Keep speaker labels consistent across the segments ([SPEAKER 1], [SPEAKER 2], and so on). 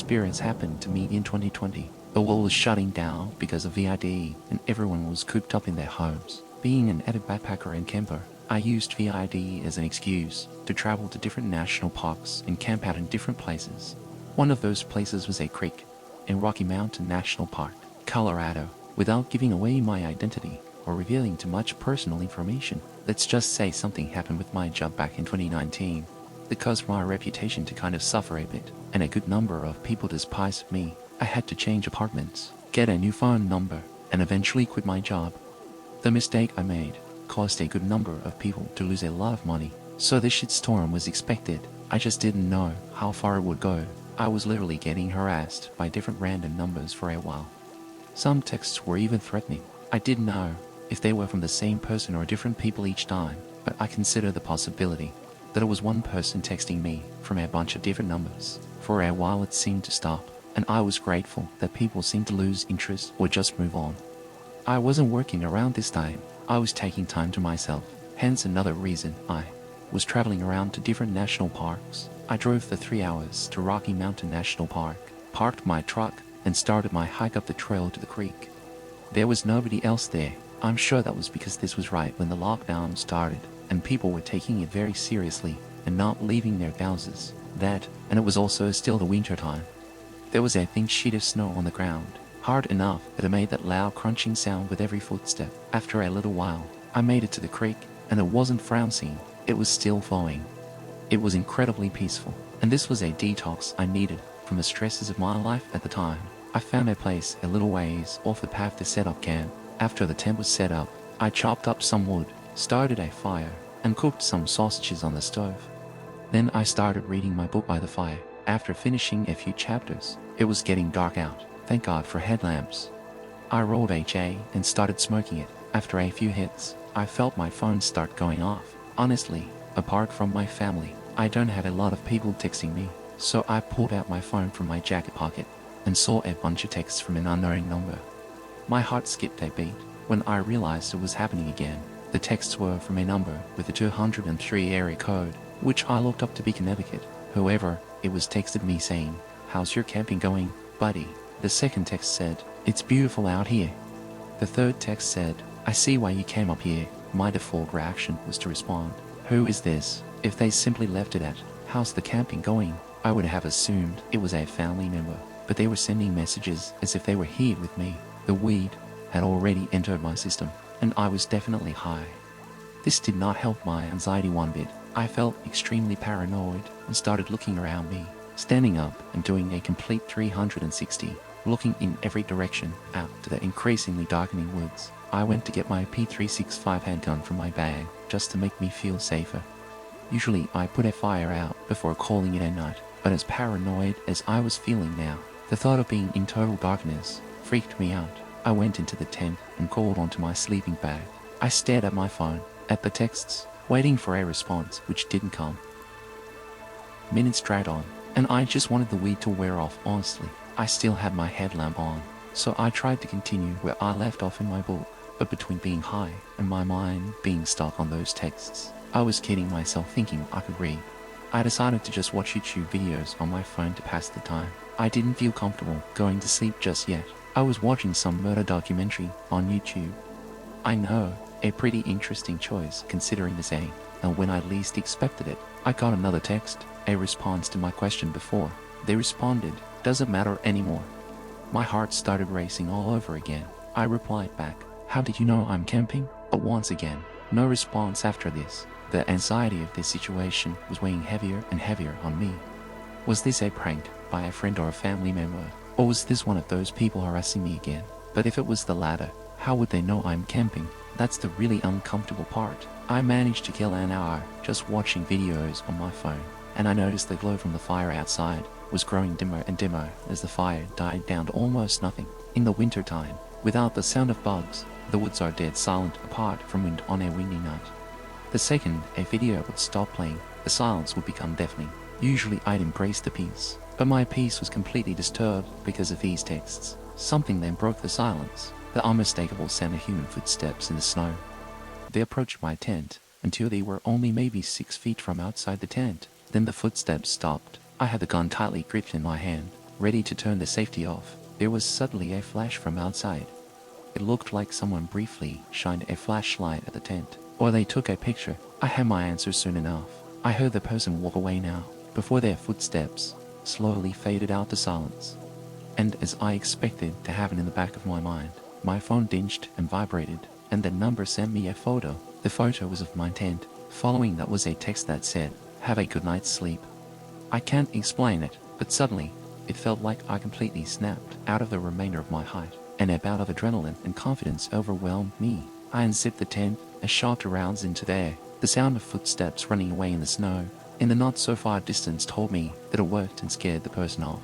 [SPEAKER 1] experience happened to me in 2020. The world was shutting down because of VID and everyone was cooped up in their homes. Being an avid backpacker and camper, I used VID as an excuse to travel to different national parks and camp out in different places. One of those places was a creek in Rocky Mountain National Park, Colorado. Without giving away my identity or revealing too much personal information, let's just say something happened with my job back in 2019 that caused my reputation to kind of suffer a bit, and a good number of people despised me. I had to change apartments, get a new phone number, and eventually quit my job. The mistake I made caused a good number of people to lose a lot of money, so this shitstorm was expected. I just didn't know how far it would go. I was literally getting harassed by different random numbers for a while. Some texts were even threatening. I didn't know if they were from the same person or different people each time, but I considered the possibility that it was one person texting me from a bunch of different numbers. For a while it seemed to stop, and I was grateful that people seemed to lose interest or just move on. I wasn't working around this time. I was taking time to myself, hence another reason I was traveling around to different national parks. I drove the 3 hours to Rocky Mountain National Park, parked my truck, and started my hike up the trail to the creek. There was nobody else there. I'm sure that was because this was right when the lockdown started, and people were taking it very seriously and not leaving their houses. That, and it was also still the winter time. There was a thin sheet of snow on the ground, hard enough that it made that loud crunching sound with every footstep. After a little while, I made it to the creek, and it wasn't frousing, it was still flowing. It was incredibly peaceful, and this was a detox I needed from the stresses of my life at the time. I found a place a little ways off the path to set up camp. After the tent was set up, I chopped up some wood, started a fire, and cooked some sausages on the stove. Then I started reading my book by the fire. After finishing a few chapters, it was getting dark out. Thank God for headlamps. I rolled a J and started smoking it. After a few hits, I felt my phone start going off. Honestly, apart from my family, I don't have a lot of people texting me, so I pulled out my phone from my jacket pocket and saw a bunch of texts from an unknown number. My heart skipped a beat when I realized it was happening again. The texts were from a number with a 203 area code, which I looked up to be Connecticut. However, it was texted me saying, "How's your camping going, buddy?" The second text said, "It's beautiful out here." The third text said, "I see why you came up here." My default reaction was to respond, "Who is this?" If they simply left it at, "How's the camping going?" I would have assumed it was a family member, but they were sending messages as if they were here with me. The weed had already entered my system, and I was definitely high. This did not help my anxiety one bit. I felt extremely paranoid and started looking around me, standing up and doing a complete 360, looking in every direction out to the increasingly darkening woods. I went to get my P365 handgun from my bag just to make me feel safer. Usually I put a fire out before calling it a night, but as paranoid as I was feeling now, the thought of being in total darkness freaked me out. I went into the tent and crawled onto my sleeping bag. I stared at my phone, at the texts, waiting for a response which didn't come. Minutes dragged on, and I just wanted the weed to wear off. Honestly, I still had my headlamp on, so I tried to continue where I left off in my book, but between being high and my mind being stuck on those texts, I was kidding myself thinking I could read. I decided to just watch YouTube videos on my phone to pass the time. I didn't feel comfortable going to sleep just yet. I was watching some murder documentary on YouTube. I know, a pretty interesting choice considering this aim, and when I least expected it, I got another text, a response to my question before. They responded, "Doesn't matter anymore." My heart started racing all over again. I replied back, "How did you know I'm camping?" But once again, no response after this. The anxiety of this situation was weighing heavier and heavier on me. Was this a prank by a friend or a family member? Or was this one of those people harassing me again? But if it was the latter, how would they know I'm camping? That's the really uncomfortable part. I managed to kill an hour just watching videos on my phone, and I noticed the glow from the fire outside was growing dimmer and dimmer as the fire died down to almost nothing. In the winter time, without the sound of bugs, the woods are dead silent apart from wind on a windy night. The second a video would stop playing, the silence would become deafening. Usually I'd embrace the peace, but my peace was completely disturbed because of these texts. Something then broke the silence, the unmistakable sound of human footsteps in the snow. They approached my tent until they were only maybe 6 feet from outside the tent. Then the footsteps stopped. I had the gun tightly gripped in my hand. ready to turn the safety off, there was suddenly a flash from outside. It looked like someone briefly shined a flashlight at the tent, or they took a picture. I had my answer soon enough. I heard the person walk away now, before their footsteps slowly faded out to silence. And as I expected to have it in the back of my mind, my phone dinged and vibrated, and the number sent me a photo. The photo was of my tent. Following that was a text that said, "Have a good night's sleep." I can't explain it, but suddenly, it felt like I completely snapped out of the remainder of my height, and a bout of adrenaline and confidence overwhelmed me. I unzipped the tent and shot around into the air. The sound of footsteps running away in the snow in the not-so-far distance told me that it worked and scared the person off.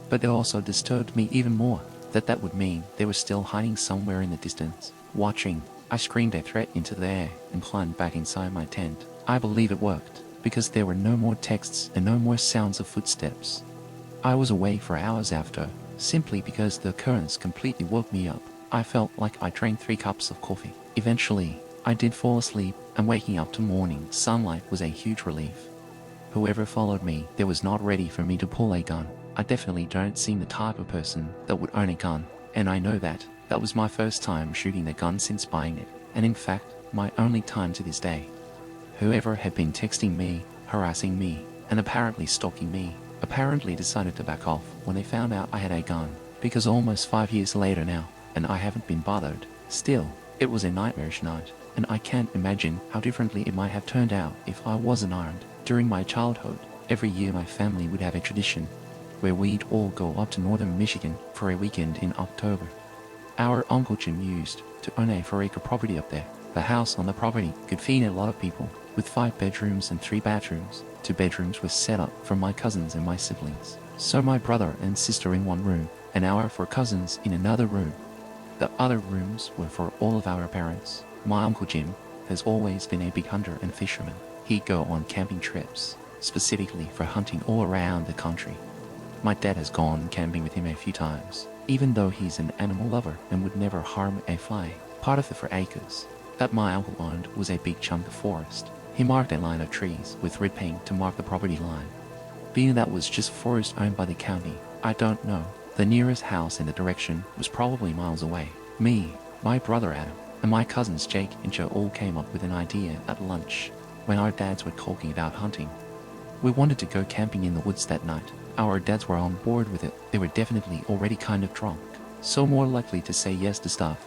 [SPEAKER 1] But it also disturbed me even more, that would mean they were still hiding somewhere in the distance, watching. I screamed a threat into the air and climbed back inside my tent. I believe it worked, because there were no more texts and no more sounds of footsteps. I was awake for hours after, simply because the occurrence completely woke me up. I felt like I drank 3 cups of coffee. Eventually, I did fall asleep, and waking up to morning sunlight was a huge relief. Whoever followed me, they was not ready for me to pull a gun. I definitely don't seem the type of person that would own a gun, and I know that was my first time shooting a gun since buying it, and in fact, my only time to this day. Whoever had been texting me, harassing me, and apparently stalking me, apparently decided to back off when they found out I had a gun, because almost 5 years later now, and I haven't been bothered. Still, it was a nightmarish night, and I can't imagine how differently it might have turned out if I wasn't armed. During my childhood, every year my family would have a tradition where we'd all go up to northern Michigan for a weekend in October. Our Uncle Jim used to own a 4-acre property up there. The house on the property could feed a lot of people, with 5 bedrooms and 3 bathrooms. 2 bedrooms were set up for my cousins and my siblings, so my brother and sister in one room, and our 4 cousins in another room. The other rooms were for all of our parents. My Uncle Jim has always been a big hunter and fisherman. He'd go on camping trips, specifically for hunting all around the country. My dad has gone camping with him a few times, even though he's an animal lover and would never harm a fly. Part of the 4 acres that my uncle owned was a big chunk of forest. He marked a line of trees with red paint to mark the property line. Being that was just forest owned by the county, I don't know. The nearest house in the direction was probably miles away. Me, my brother Adam, and my cousins Jake and Joe all came up with an idea at lunch when our dads were talking about hunting. We wanted to go camping in the woods that night. Our dads were on board with it. They were definitely already kind of drunk, so more likely to say yes to stuff.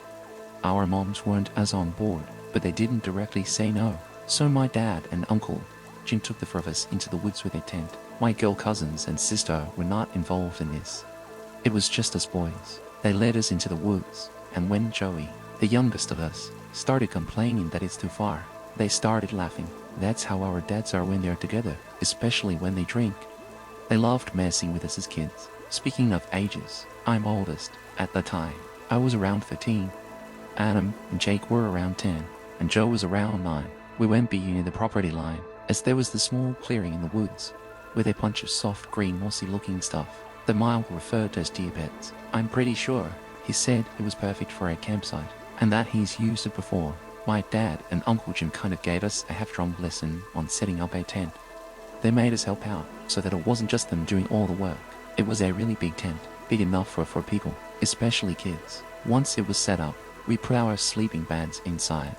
[SPEAKER 1] Our moms weren't as on board, but they didn't directly say no. So my dad and Uncle Jim took the 4 of us into the woods with a tent. My girl cousins and sister were not involved in this. It was just us boys. They led us into the woods, and when Joey, the youngest of us, started complaining that it's too far, they started laughing. That's how our dads are when they're together, especially when they drink. They loved messing with us as kids. Speaking of ages, I'm oldest. At the time, I was around 13. Adam and Jake were around 10, and Joe was around 9. We went beyond the property line, as there was the small clearing in the woods, with a bunch of soft green mossy looking stuff that my uncle referred to as deer beds. I'm pretty sure he said it was perfect for a campsite, and that he's used it before. My dad and Uncle Jim kind of gave us a half-drunk lesson on setting up a tent. They made us help out, so that it wasn't just them doing all the work. It was a really big tent, big enough for 4 people, especially kids. Once it was set up, we put our sleeping bags inside.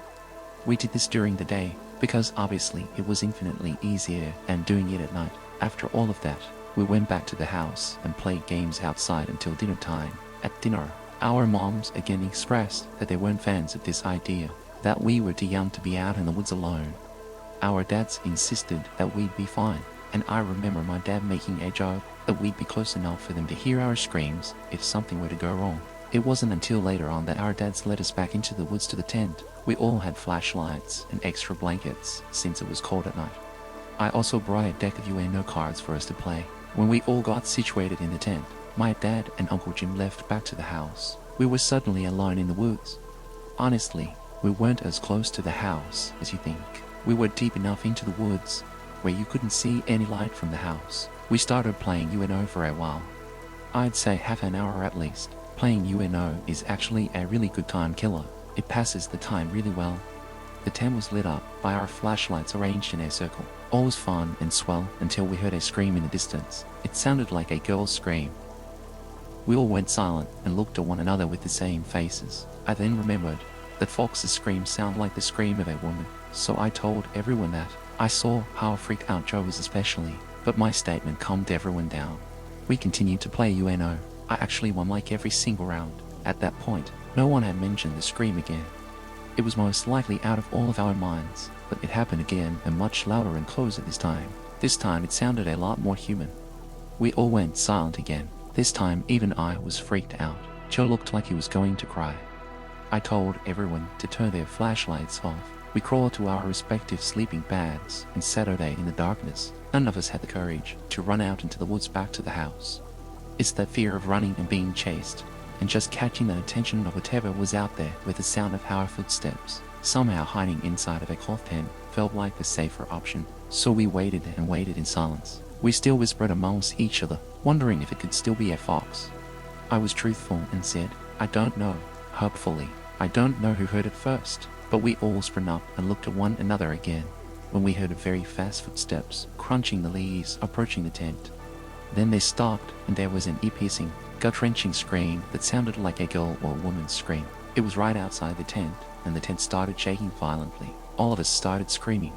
[SPEAKER 1] We did this during the day, because obviously it was infinitely easier than doing it at night. After all of that, we went back to the house and played games outside until dinner time. At dinner, our moms again expressed that they weren't fans of this idea, that we were too young to be out in the woods alone. Our dads insisted that we'd be fine, and I remember my dad making a joke that we'd be close enough for them to hear our screams if something were to go wrong. It wasn't until later on that our dads led us back into the woods to the tent. We all had flashlights and extra blankets since it was cold at night. I also brought a deck of UNO cards for us to play. When we all got situated in the tent, my dad and Uncle Jim left back to the house. We were suddenly alone in the woods. Honestly, we weren't as close to the house as you think. We were deep enough into the woods where you couldn't see any light from the house. We started playing UNO for a while. I'd say half an hour at least. Playing UNO is actually a really good time killer. It passes the time really well. The tent was lit up by our flashlights arranged in a circle. All was fun and swell until we heard a scream in the distance. It sounded like a girl's scream. We all went silent and looked at one another with the same faces. I then remembered that Fox's scream sounded like the scream of a woman, so I told everyone that. I saw how freaked out Joe was especially, but my statement calmed everyone down. We continued to play UNO. I actually won like every single round. At that point, no one had mentioned the scream again. It was most likely out of all of our minds, but it happened again and much louder and closer this time. This time it sounded a lot more human. We all went silent again. This time even I was freaked out. Joe looked like he was going to cry. I told everyone to turn their flashlights off. We crawled to our respective sleeping bags and sat all day in the darkness. None of us had the courage to run out into the woods back to the house. It's that fear of running and being chased, and just catching the attention of whatever was out there with the sound of our footsteps. Somehow hiding inside of a cloth tent felt like the safer option, so we waited and waited in silence. We still whispered amongst each other, wondering if it could still be a fox. I was truthful and said, I don't know. Hopefully, I don't know who heard it first, but we all sprang up and looked at one another again, when we heard very fast footsteps crunching the leaves approaching the tent. Then they stopped, and there was an ear-piercing, gut-wrenching scream that sounded like a girl or a woman's scream. It was right outside the tent, and the tent started shaking violently. All of us started screaming.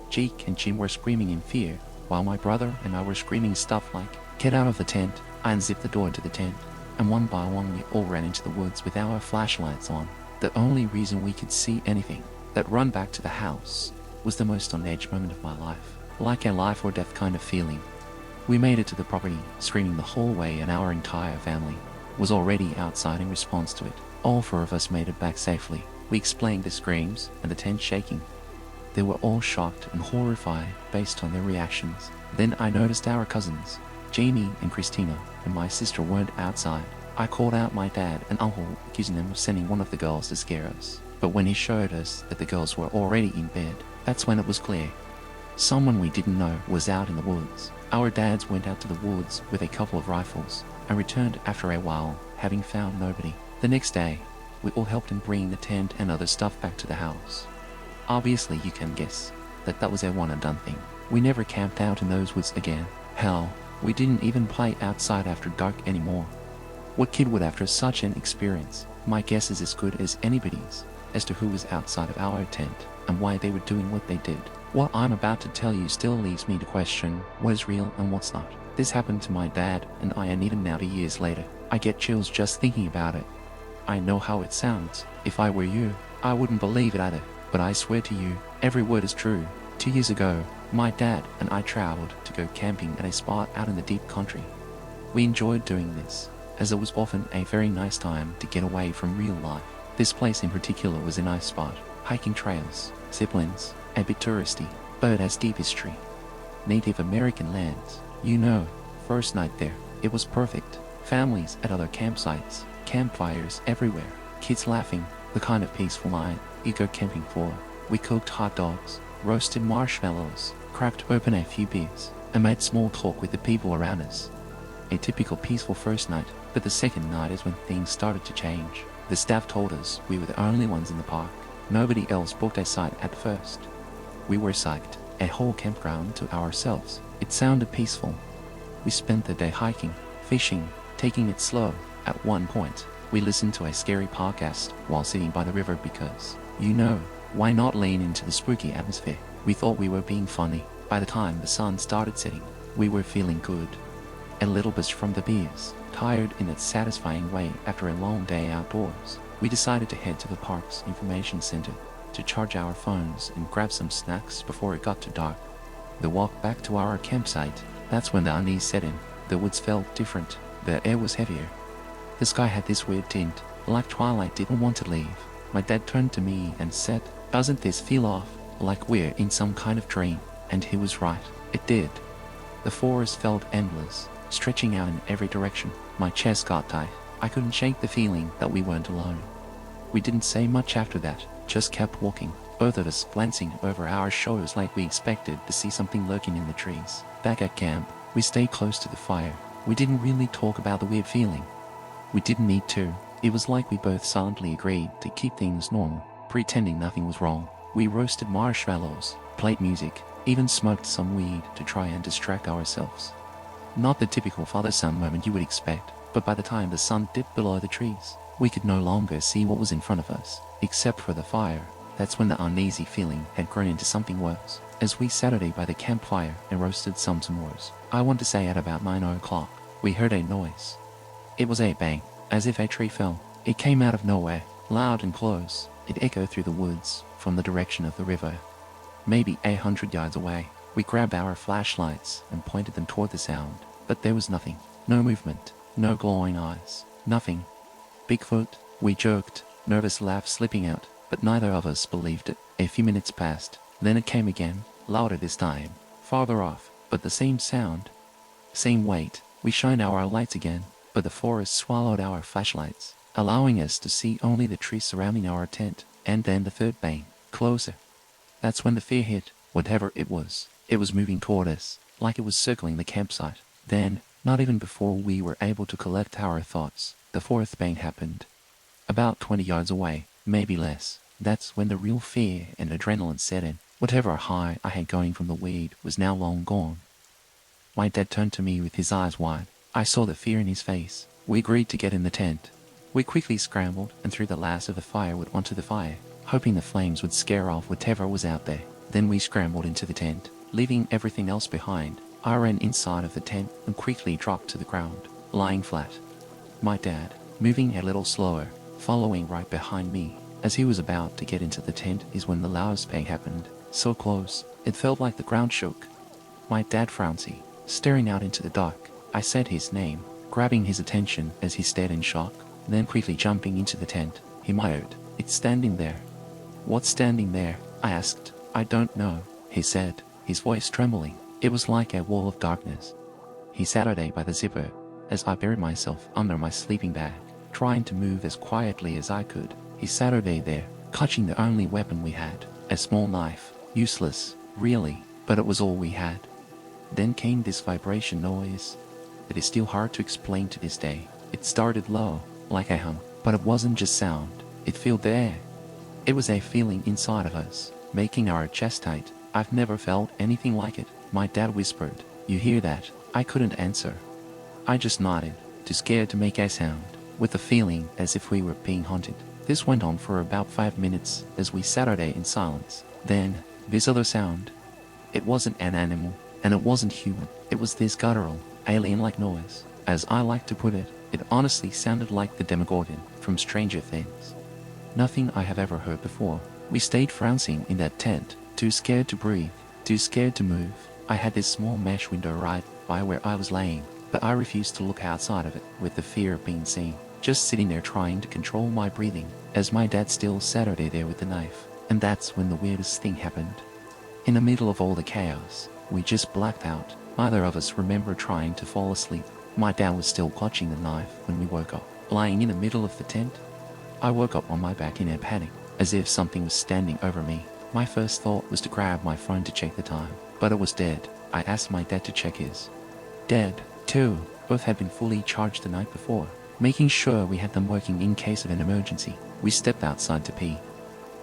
[SPEAKER 1] Jake and Jim were screaming in fear, while my brother and I were screaming stuff like, "Get out of the tent!" I unzipped the door to the tent, and one by one we all ran into the woods with our flashlights on. The only reason we could see anything, that run back to the house, was the most on-edge moment of my life, like a life or death kind of feeling. We made it to the property, screaming the whole way, and our entire family was already outside in response to it. All four of us made it back safely. We explained the screams and the tent shaking. They were all shocked and horrified based on their reactions. Then I noticed our cousins, Jamie and Christina, and my sister weren't outside. I called out my dad and uncle, accusing them of sending one of the girls to scare us. But when he showed us that the girls were already in bed, that's when it was clear. Someone we didn't know was out in the woods. Our dads went out to the woods with a couple of rifles and returned after a while, having found nobody. The next day, we all helped in bringing the tent and other stuff back to the house. Obviously, you can guess that that was a one-and-done thing. We never camped out in those woods again. Hell, we didn't even play outside after dark anymore. What kid would after such an experience? My guess is as good as anybody's as to who was outside of our tent and why they were doing what they did. What I'm about to tell you still leaves me to question what is real and what's not. This happened to my dad and I, and even now 2 years later, I get chills just thinking about it. I know how it sounds. If I were you, I wouldn't believe it either, but I swear to you, every word is true. 2 years ago, my dad and I traveled to go camping at a spot out in the deep country. We enjoyed doing this, as it was often a very nice time to get away from real life. This place in particular was a nice spot. Hiking trails, ziplines, a bit touristy, but it has deep history. Native American lands. You know, first night there, it was perfect. Families at other campsites, campfires everywhere, kids laughing, the kind of peaceful night you go camping for. We cooked hot dogs, roasted marshmallows, cracked open a few beers, and made small talk with the people around us. A typical peaceful first night, but the second night is when things started to change. The staff told us we were the only ones in the park. Nobody else booked a site at first. We were psyched, a whole campground to ourselves. It sounded peaceful. We spent the day hiking, fishing, taking it slow. At one point, we listened to a scary podcast while sitting by the river because, you know, why not lean into the spooky atmosphere? We thought we were being funny. By the time the sun started setting, we were feeling good. A little bit from the beers, tired in a satisfying way after a long day outdoors, we decided to head to the park's information center to charge our phones and grab some snacks before it got too dark. The walk back to our campsite, that's when the unease set in. The woods felt different, the air was heavier. The sky had this weird tint, like twilight didn't want to leave. My dad turned to me and said, "Doesn't this feel off, like we're in some kind of dream?" And he was right, it did. The forest felt endless, stretching out in every direction. My chest got tight. I couldn't shake the feeling that we weren't alone. We didn't say much after that, just kept walking, both of us glancing over our shoulders like we expected to see something lurking in the trees. Back at camp, we stayed close to the fire. We didn't really talk about the weird feeling. We didn't need to. It was like we both silently agreed to keep things normal, pretending nothing was wrong. We roasted marshmallows, played music, even smoked some weed to try and distract ourselves. Not the typical father-son moment you would expect, But by the time the sun dipped below the trees, we could no longer see what was in front of us, except for the fire. That's when the uneasy feeling had grown into something worse. As we Saturday by the campfire and roasted some s'mores, I want to say at about 9 o'clock, we heard a noise. It was a bang, as if a tree fell. It came out of nowhere, loud and close. It echoed through the woods, from the direction of the river. Maybe 100 yards away. We grabbed our flashlights and pointed them toward the sound, but there was nothing. No movement, no glowing eyes, nothing. Bigfoot, we joked, nervous laugh slipping out, but neither of us believed it. A few minutes passed, then it came again, louder this time, farther off, but the same sound. Same weight. We shined our lights again, but the forest swallowed our flashlights, allowing us to see only the trees surrounding our tent, and then the third bang, closer. That's when the fear hit. Whatever it was moving toward us, like it was circling the campsite. Then, not even before we were able to collect our thoughts, the fourth bang happened. About 20 yards away, maybe less. That's when the real fear and adrenaline set in. Whatever high I had going from the weed was now long gone. My dad turned to me with his eyes wide. I saw the fear in his face. We agreed to get in the tent. We quickly scrambled and threw the last of the firewood onto the fire, hoping the flames would scare off whatever was out there. Then we scrambled into the tent, leaving everything else behind. I ran inside of the tent and quickly dropped to the ground, lying flat. My dad, moving a little slower, following right behind me. As he was about to get into the tent is when the loudest bang happened. So close, it felt like the ground shook. My dad frowned, staring out into the dark. I said his name, grabbing his attention as he stared in shock, then quickly jumping into the tent. He muttered, "It's standing there." "What's standing there?" I asked. "I don't know," he said, his voice trembling. It was like a wall of darkness. He Saturday by the zipper, as I buried myself under my sleeping bag, trying to move as quietly as I could. He Saturday there, clutching the only weapon we had, a small knife, useless, really, but it was all we had. Then came this vibration noise. It is still hard to explain to this day. It started low, like a hum, but it wasn't just sound. It filled the air. It was a feeling inside of us, making our chest tight. I've never felt anything like it. My dad whispered, "You hear that?" I couldn't answer. I just nodded, too scared to make a sound, with the feeling as if we were being haunted. This went on for about 5 minutes as we sat there in silence. Then, this other sound. It wasn't an animal, and it wasn't human. It was this guttural, alien-like noise. As I like to put it, it honestly sounded like the Demogorgon from Stranger Things. Nothing I have ever heard before. We stayed frozen in that tent, too scared to breathe, too scared to move. I had this small mesh window right by where I was laying, but I refused to look outside of it with the fear of being seen. Just sitting there trying to control my breathing, as my dad still sat there with the knife. And that's when the weirdest thing happened. In the middle of all the chaos, we just blacked out. Neither of us remember trying to fall asleep. My dad was still clutching the knife when we woke up, lying in the middle of the tent. I woke up on my back in a panic, as if something was standing over me. My first thought was to grab my phone to check the time, but it was dead. I asked my dad to check his. Dead, too. Both had been fully charged the night before, making sure we had them working in case of an emergency. We stepped outside to pee.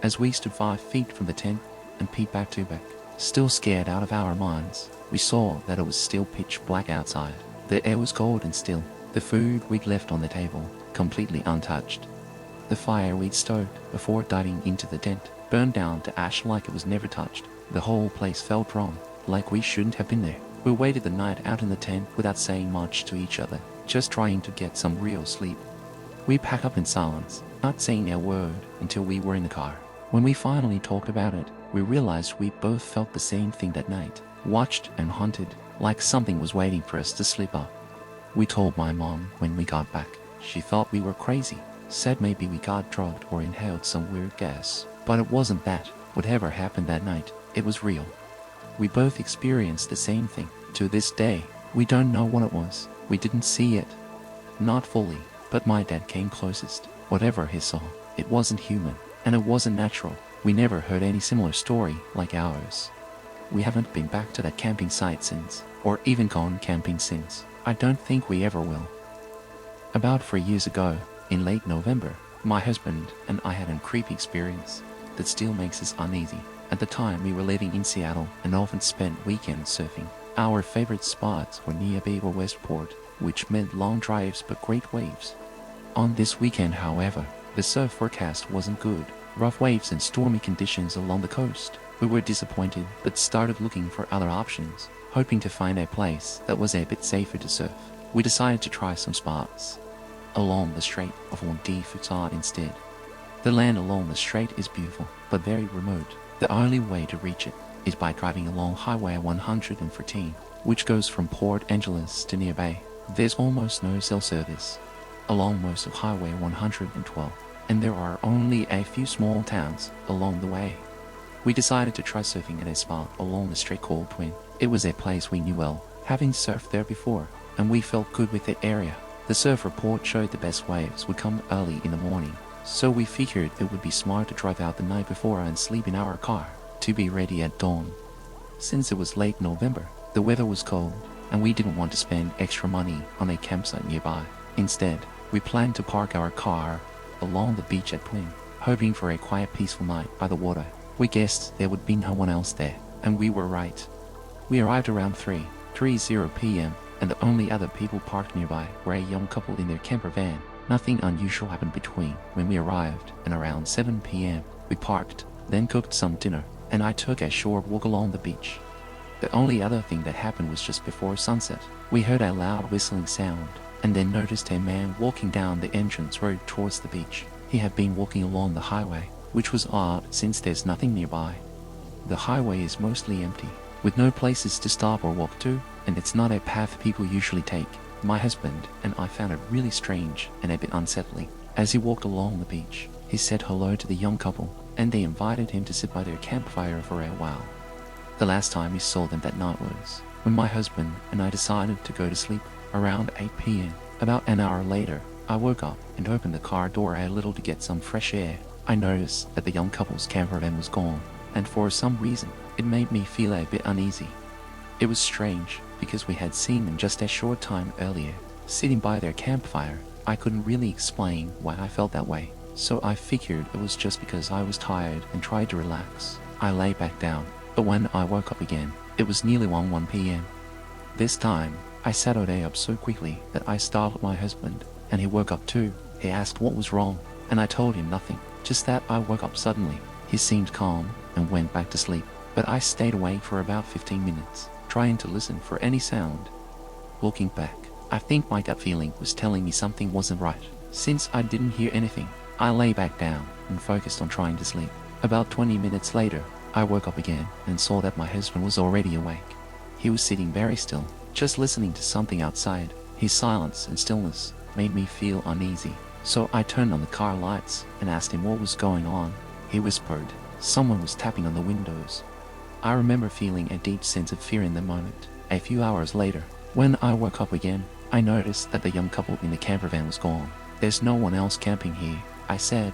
[SPEAKER 1] As we stood 5 feet from the tent and peed back to back, still scared out of our minds, we saw that it was still pitch black outside. The air was cold and still. The food we'd left on the table, completely untouched. The fire we'd stoked before diving into the tent burned down to ash like it was never touched. The whole place felt wrong, like we shouldn't have been there. We waited the night out in the tent without saying much to each other, just trying to get some real sleep. We packed up in silence, not saying a word until we were in the car. When we finally talked about it, we realized we both felt the same thing that night, watched and haunted, like something was waiting for us to slip up. We told my mom when we got back. She thought we were crazy, said maybe we got drugged or inhaled some weird gas, but it wasn't that. Whatever happened that night, it was real. We both experienced the same thing. To this day, we don't know what it was. We didn't see it. Not fully, but my dad came closest. Whatever he saw, it wasn't human, and it wasn't natural. We never heard any similar story like ours. We haven't been back to that camping site since, or even gone camping since. I don't think we ever will. About 3 years ago, in late November, my husband and I had a creepy experience that still makes us uneasy. At the time, we were living in Seattle and often spent weekends surfing. Our favorite spots were near Beaver Westport, which meant long drives but great waves. On this weekend, however, the surf forecast wasn't good. Rough waves and stormy conditions along the coast. We were disappointed but started looking for other options, hoping to find a place that was a bit safer to surf. We decided to try some spots along the Strait of Futsal instead. The land along the strait is beautiful but very remote. The only way to reach it is by driving along Highway 114, which goes from Port Angeles to nearby. There's almost no cell service along most of Highway 112, and there are only a few small towns along the way. We decided to try surfing at a spot along the strait called Twin. It was a place we knew well, having surfed there before, and we felt good with the area. The surf report showed the best waves would come early in the morning, so we figured it would be smart to drive out the night before and sleep in our car to be ready at dawn. Since it was late November, the weather was cold, and we didn't want to spend extra money on a campsite nearby. Instead, we planned to park our car along the beach at Twin, hoping for a quiet, peaceful night by the water. We guessed there would be no one else there, and we were right. We arrived around 3:30 p.m., and the only other people parked nearby were a young couple in their camper van. Nothing unusual happened between when we arrived and around 7 p.m. We parked, then cooked some dinner, and I took a short walk along the beach. The only other thing that happened was just before sunset. We heard a loud whistling sound, and then noticed a man walking down the entrance road towards the beach. He had been walking along the highway, which was odd since there's nothing nearby. The highway is mostly empty, with no places to stop or walk to, and it's not a path people usually take. My husband and I found it really strange and a bit unsettling. As he walked along the beach, he said hello to the young couple, and they invited him to sit by their campfire for a while. The last time we saw them that night was when my husband and I decided to go to sleep around 8 p.m. About an hour later, I woke up and opened the car door a little to get some fresh air. I noticed that the young couple's camper van was gone, and for some reason, it made me feel a bit uneasy. It was strange, because we had seen them just a short time earlier, sitting by their campfire. I couldn't really explain why I felt that way, so I figured it was just because I was tired and tried to relax. I lay back down, but when I woke up again, it was nearly 1 p.m. This time, I sat up so quickly that I startled my husband, and he woke up too. He asked what was wrong, and I told him nothing, just that I woke up suddenly. He seemed calm and went back to sleep, but I stayed awake for about 15 minutes, trying to listen for any sound. Looking back, I think my gut feeling was telling me something wasn't right. Since I didn't hear anything, I lay back down and focused on trying to sleep. About 20 minutes later, I woke up again and saw that my husband was already awake. He was sitting very still, just listening to something outside. His silence and stillness made me feel uneasy, so I turned on the car lights and asked him what was going on. He whispered, someone was tapping on the windows. I remember feeling a deep sense of fear in the moment. A few hours later, when I woke up again, I noticed that the young couple in the camper van was gone. There's no one else camping here, I said.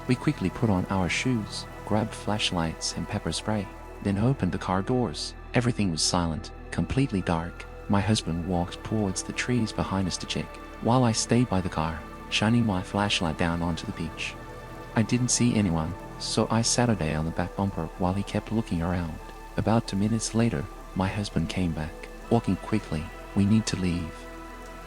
[SPEAKER 1] We quickly put on our shoes, grabbed flashlights and pepper spray, then opened the car doors. Everything was silent, completely dark. My husband walked towards the trees behind us to check, while I stayed by the car, shining my flashlight down onto the beach. I didn't see anyone, so I sat on the back bumper while he kept looking around. About 2 minutes later, my husband came back, walking quickly. We need to leave.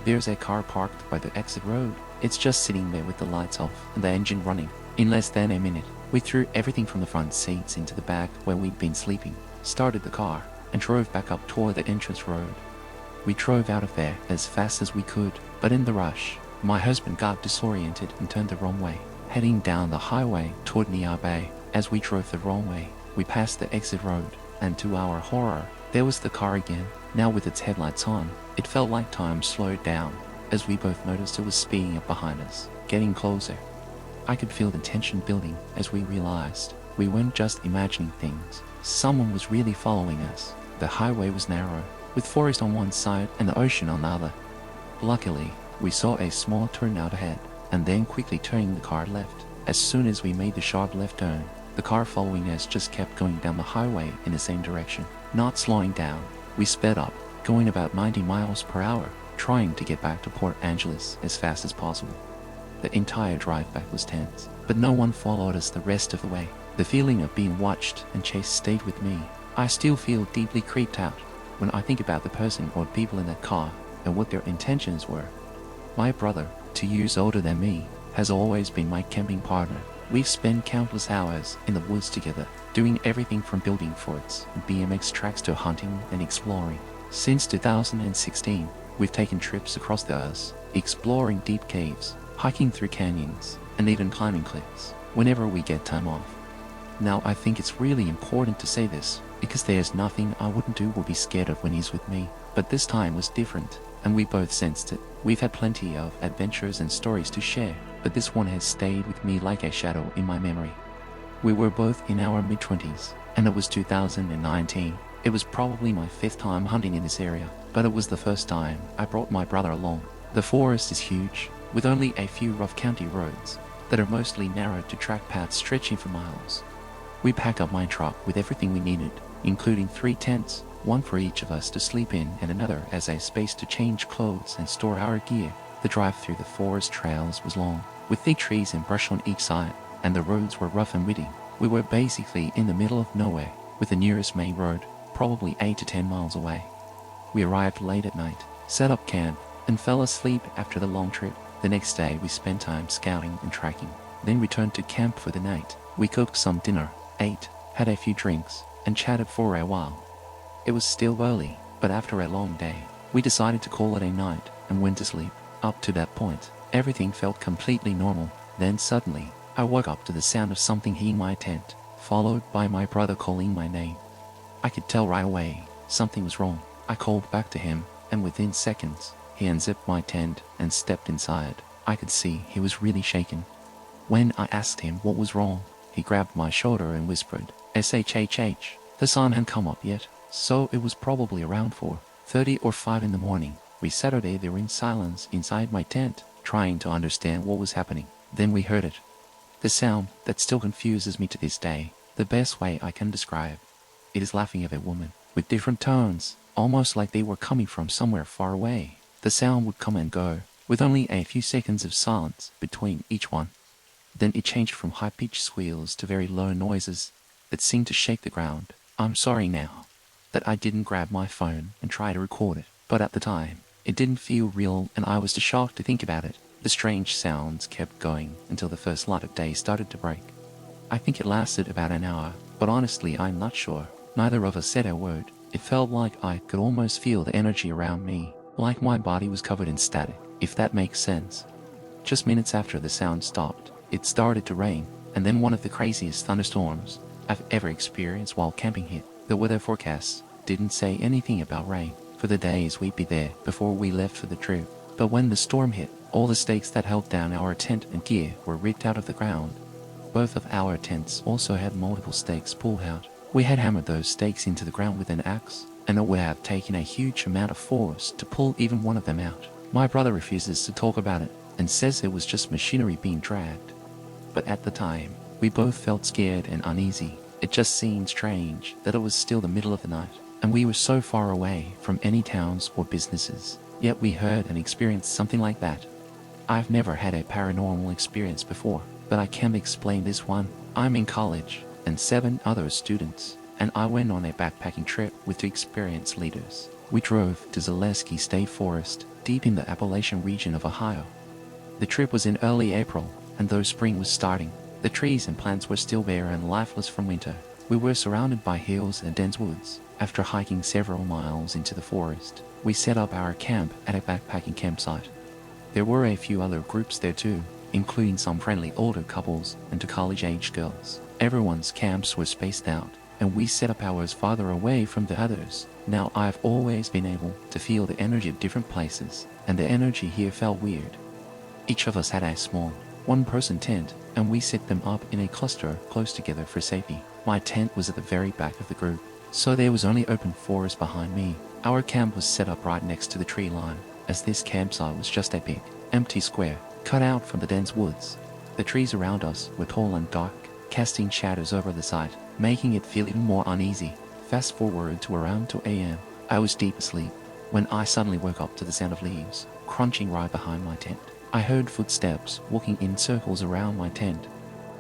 [SPEAKER 1] There's a car parked by the exit road. It's just sitting there with the lights off and the engine running. In less than a minute, we threw everything from the front seats into the back where we'd been sleeping, started the car, and drove back up toward the entrance road. We drove out of there as fast as we could, but in the rush, my husband got disoriented and turned the wrong way, heading down the highway toward Nia Bay. As we drove the wrong way, we passed the exit road, and to our horror, there was the car again, now with its headlights on. It felt like time slowed down, as we both noticed it was speeding up behind us, getting closer. I could feel the tension building as we realized we weren't just imagining things. Someone was really following us. The highway was narrow, with forest on one side and the ocean on the other. Luckily, we saw a small turn out ahead, and then quickly turning the car left. As soon as we made the sharp left turn, the car following us just kept going down the highway in the same direction, not slowing down. We sped up, going about 90 miles per hour, trying to get back to Port Angeles as fast as possible. The entire drive back was tense, but no one followed us the rest of the way. The feeling of being watched and chased stayed with me. I still feel deeply creeped out when I think about the person or people in that car. and what their intentions were. My brother, 2 years older than me, has always been my camping partner. We've spent countless hours in the woods together, doing everything from building forts and BMX tracks to hunting and exploring. Since 2016, we've taken trips across the earth, exploring deep caves, hiking through canyons, and even climbing cliffs, whenever we get time off. Now, I think it's really important to say this, because there's nothing I wouldn't do or be scared of when he's with me. But this time was different, and we both sensed it. We've had plenty of adventures and stories to share, but this one has stayed with me like a shadow in my memory. We were both in our mid-20s, and it was 2019. It was probably my 5th time hunting in this area, but it was the first time I brought my brother along. The forest is huge, with only a few rough county roads that are mostly narrow to track paths stretching for miles. We packed up my truck with everything we needed, including 3 tents, one for each of us to sleep in and another as a space to change clothes and store our gear. The drive through the forest trails was long, with thick trees and brush on each side, and the roads were rough and windy. We were basically in the middle of nowhere, with the nearest main road probably 8 to 10 miles away. We arrived late at night, set up camp, and fell asleep after the long trip. The next day we spent time scouting and tracking, then returned to camp for the night. We cooked some dinner, ate, had a few drinks, and chatted for a while. It was still early, but after a long day, we decided to call it a night and went to sleep. Up to that point, everything felt completely normal. Then suddenly, I woke up to the sound of something hitting my tent, followed by my brother calling my name. I could tell right away something was wrong. I called back to him, and within seconds, he unzipped my tent and stepped inside. I could see he was really shaken. When I asked him what was wrong, he grabbed my shoulder and whispered, "SHHH, the sun hadn't come up yet." So it was probably around 4:30 or 5 in the morning. We sat there in silence inside my tent, trying to understand what was happening. Then we heard it. The sound that still confuses me to this day. The best way I can describe it is laughing of a woman, with different tones, almost like they were coming from somewhere far away. The sound would come and go, with only a few seconds of silence between each one. Then it changed from high-pitched squeals to very low noises that seemed to shake the ground. I'm sorry now that I didn't grab my phone and try to record it, but at the time, it didn't feel real and I was too shocked to think about it. The strange sounds kept going until the first light of day started to break. I think it lasted about an hour, but honestly I'm not sure. Neither of us said a word. It felt like I could almost feel the energy around me, like my body was covered in static, if that makes sense. Just minutes after the sound stopped, it started to rain, and then one of the craziest thunderstorms I've ever experienced while camping hit. The weather forecasts didn't say anything about rain for the days we'd be there before we left for the trip. But when the storm hit, all the stakes that held down our tent and gear were ripped out of the ground. Both of our tents also had multiple stakes pulled out. We had hammered those stakes into the ground with an axe, and it would have taken a huge amount of force to pull even one of them out. My brother refuses to talk about it and says it was just machinery being dragged. But at the time, we both felt scared and uneasy. It just seemed strange that it was still the middle of the night, and we were so far away from any towns or businesses. Yet we heard and experienced something like that. I've never had a paranormal experience before, but I can explain this one. I'm in college, and 7 other students, and I went on a backpacking trip with 2 experienced leaders. We drove to Zaleski State Forest, deep in the Appalachian region of Ohio. The trip was in early April, and though spring was starting, the trees and plants were still bare and lifeless from winter. We were surrounded by hills and dense woods. After hiking several miles into the forest, we set up our camp at a backpacking campsite. There were a few other groups there too, including some friendly older couples and 2 college-age girls. Everyone's camps were spaced out, and we set up ours farther away from the others. Now, I've always been able to feel the energy of different places, and the energy here felt weird. Each of us had a small, 1-person tent, and we set them up in a cluster close together for safety. My tent was at the very back of the group, so there was only open forest behind me. Our camp was set up right next to the tree line, as this campsite was just a big, empty square, cut out from the dense woods. The trees around us were tall and dark, casting shadows over the site, making it feel even more uneasy. Fast forward to around 2 a.m. I was deep asleep, when I suddenly woke up to the sound of leaves crunching right behind my tent. I heard footsteps walking in circles around my tent.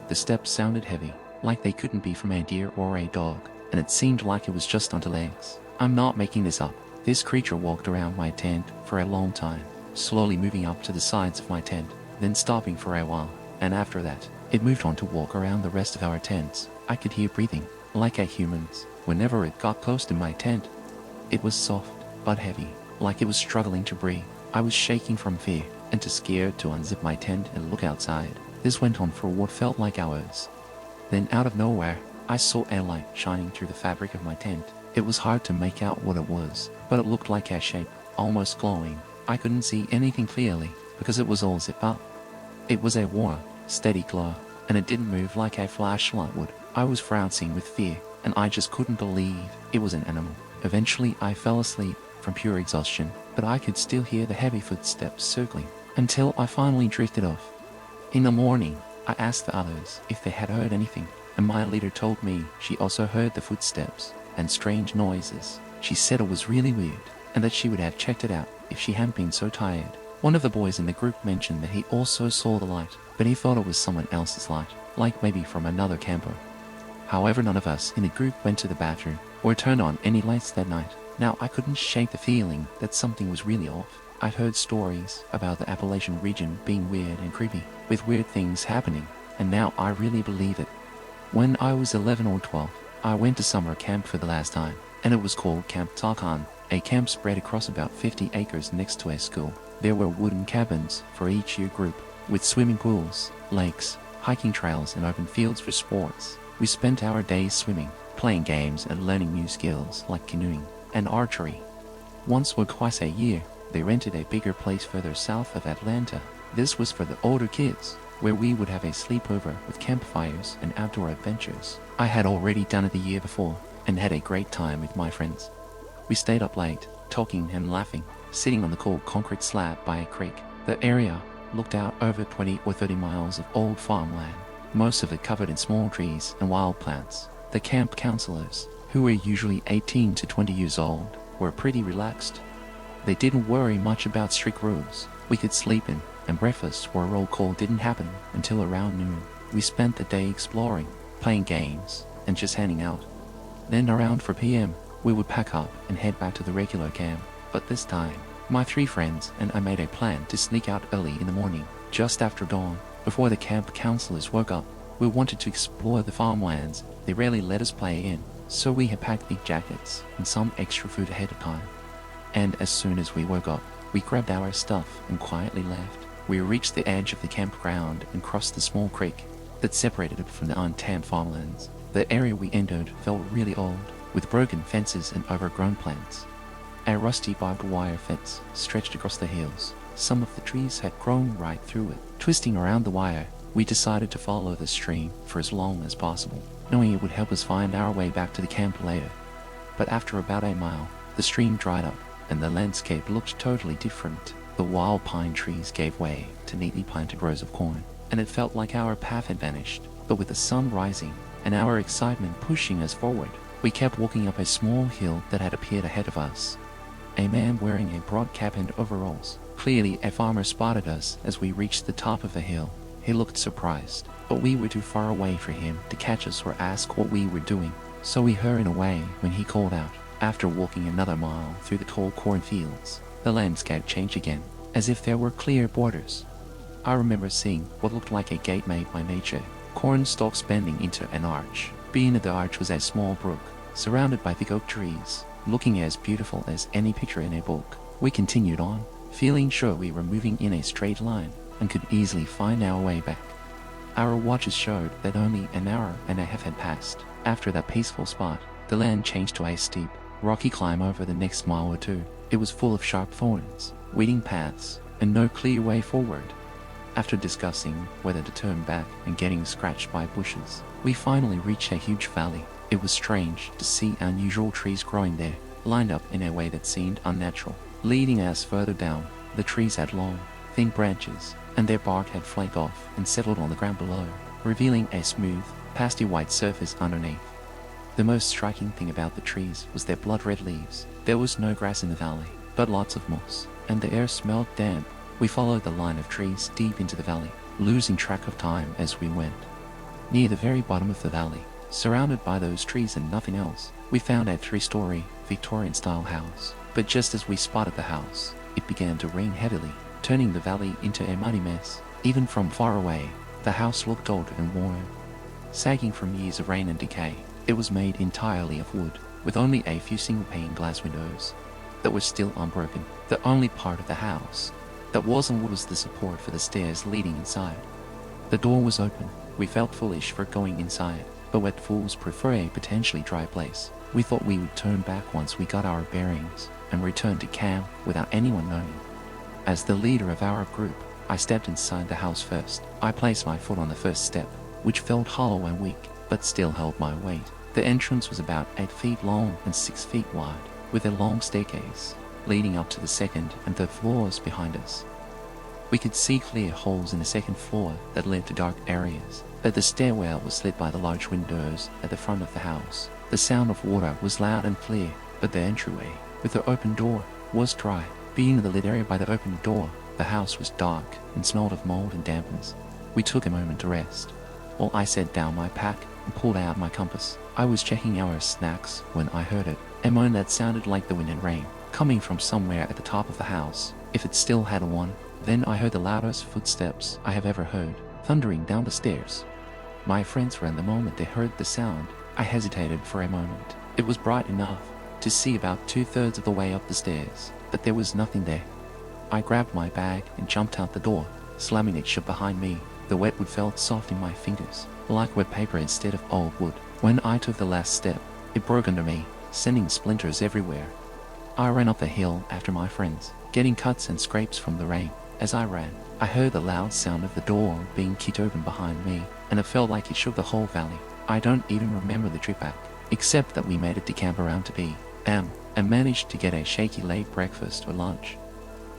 [SPEAKER 1] The steps sounded heavy, like they couldn't be from a deer or a dog, and it seemed like it was just onto legs. I'm not making this up. This creature walked around my tent for a long time, slowly moving up to the sides of my tent, then stopping for a while, and after that, it moved on to walk around the rest of our tents. I could hear breathing, like a human's, whenever it got close to my tent. It was soft, but heavy, like it was struggling to breathe. I was shaking from fear, and too scared to unzip my tent and look outside. This went on for what felt like hours. Then out of nowhere, I saw a light shining through the fabric of my tent. It was hard to make out what it was, but it looked like a shape, almost glowing. I couldn't see anything clearly, because it was all zipped up. It was a warm, steady glow, and it didn't move like a flashlight would. I was frousing with fear, and I just couldn't believe it was an animal. Eventually, I fell asleep from pure exhaustion, but I could still hear the heavy footsteps circling, until I finally drifted off. In the morning, I asked the others if they had heard anything, and my leader told me she also heard the footsteps and strange noises. She said it was really weird, and that she would have checked it out if she hadn't been so tired. One of the boys in the group mentioned that he also saw the light, but he thought it was someone else's light, like maybe from another camper. However, none of us in the group went to the bathroom or turned on any lights that night. Now, I couldn't shake the feeling that something was really off. I've heard stories about the Appalachian region being weird and creepy, with weird things happening, and now I really believe it. When I was 11 or 12, I went to summer camp for the last time, and it was called Camp Takan, a camp spread across about 50 acres next to a school. There were wooden cabins for each year group, with swimming pools, lakes, hiking trails, and open fields for sports. We spent our days swimming, playing games, and learning new skills like canoeing and archery. Once or twice a year, they rented a bigger place further south of Atlanta. This was for the older kids, where we would have a sleepover with campfires and outdoor adventures. I had already done it the year before, and had a great time with my friends. We stayed up late, talking and laughing, sitting on the cold concrete slab by a creek. The area looked out over 20 or 30 miles of old farmland, most of it covered in small trees and wild plants. The camp counselors, who were usually 18 to 20 years old, were pretty relaxed. They didn't worry much about strict rules. We could sleep in, and breakfast or roll call didn't happen until around noon. We spent the day exploring, playing games, and just hanging out. Then around 4 p.m., we would pack up and head back to the regular camp. But this time, my 3 friends and I made a plan to sneak out early in the morning, just after dawn, before the camp counselors woke up. We wanted to explore the farmlands. They rarely let us play in, so we had packed big jackets and some extra food ahead of time. And as soon as we woke up, we grabbed our stuff and quietly left. We reached the edge of the campground and crossed the small creek that separated it from the untamed farmlands. The area we entered felt really old, with broken fences and overgrown plants. A rusty barbed wire fence stretched across the hills. Some of the trees had grown right through it. Twisting around the wire, we decided to follow the stream for as long as possible, knowing it would help us find our way back to the camp later. But after about a mile, the stream dried up, and the landscape looked totally different. The wild pine trees gave way to neatly planted rows of corn, and it felt like our path had vanished. But with the sun rising and our excitement pushing us forward, we kept walking up a small hill that had appeared ahead of us. A man wearing a broad cap and overalls, clearly a farmer, spotted us as we reached the top of the hill. He looked surprised, but we were too far away for him to catch us or ask what we were doing, so we hurried away when he called out. After walking another mile through the tall cornfields, the landscape changed again, as if there were clear borders. I remember seeing what looked like a gate made by nature, corn stalks bending into an arch. Beneath the arch was a small brook, surrounded by thick oak trees, looking as beautiful as any picture in a book. We continued on, feeling sure we were moving in a straight line and could easily find our way back. Our watches showed that only an hour and a half had passed. After that peaceful spot, the land changed to a steep, rocky climb over the next mile or two. It was full of sharp thorns, winding paths, and no clear way forward. After discussing whether to turn back and getting scratched by bushes, we finally reached a huge valley. It was strange to see unusual trees growing there, lined up in a way that seemed unnatural. Leading us further down, the trees had long, thin branches, and their bark had flaked off and settled on the ground below, revealing a smooth, pasty white surface underneath. The most striking thing about the trees was their blood-red leaves. There was no grass in the valley, but lots of moss, and the air smelled damp. We followed the line of trees deep into the valley, losing track of time as we went. Near the very bottom of the valley, surrounded by those trees and nothing else, we found a 3-story Victorian-style house. But just as we spotted the house, it began to rain heavily, turning the valley into a muddy mess. Even from far away, the house looked old and worn, sagging from years of rain and decay. It was made entirely of wood, with only a few single-pane glass windows that were still unbroken. The only part of the house that wasn't wood was the support for the stairs leading inside. The door was open. We felt foolish for going inside, but wet fools prefer a potentially dry place. We thought we would turn back once we got our bearings and return to camp without anyone knowing. As the leader of our group, I stepped inside the house first. I placed my foot on the first step, which felt hollow and weak, but still held my weight. The entrance was about 8 feet long and 6 feet wide, with a long staircase leading up to the second and third floors behind us. We could see clear holes in the second floor that led to dark areas, but the stairwell was lit by the large windows at the front of the house. The sound of water was loud and clear, but the entryway, with the open door, was dry. Being in the lit area by the open door, the house was dark and smelled of mold and dampness. We took a moment to rest, while I set down my pack and pulled out my compass. I was checking our snacks when I heard it, a moan that sounded like the wind and rain, coming from somewhere at the top of the house. If it still had one, then I heard the loudest footsteps I have ever heard, thundering down the stairs. My friends ran the moment they heard the sound. I hesitated for a moment. It was bright enough to see about 2/3 of the way up the stairs, but there was nothing there. I grabbed my bag and jumped out the door, slamming it shut behind me. The wet wood felt soft in my fingers, like wet paper instead of old wood. When I took the last step, it broke under me, sending splinters everywhere. I ran up the hill after my friends, getting cuts and scrapes from the rain. As I ran, I heard the loud sound of the door being kicked open behind me, and it felt like it shook the whole valley. I don't even remember the trip back, except that we made it to camp around to be and managed to get a shaky late breakfast or lunch.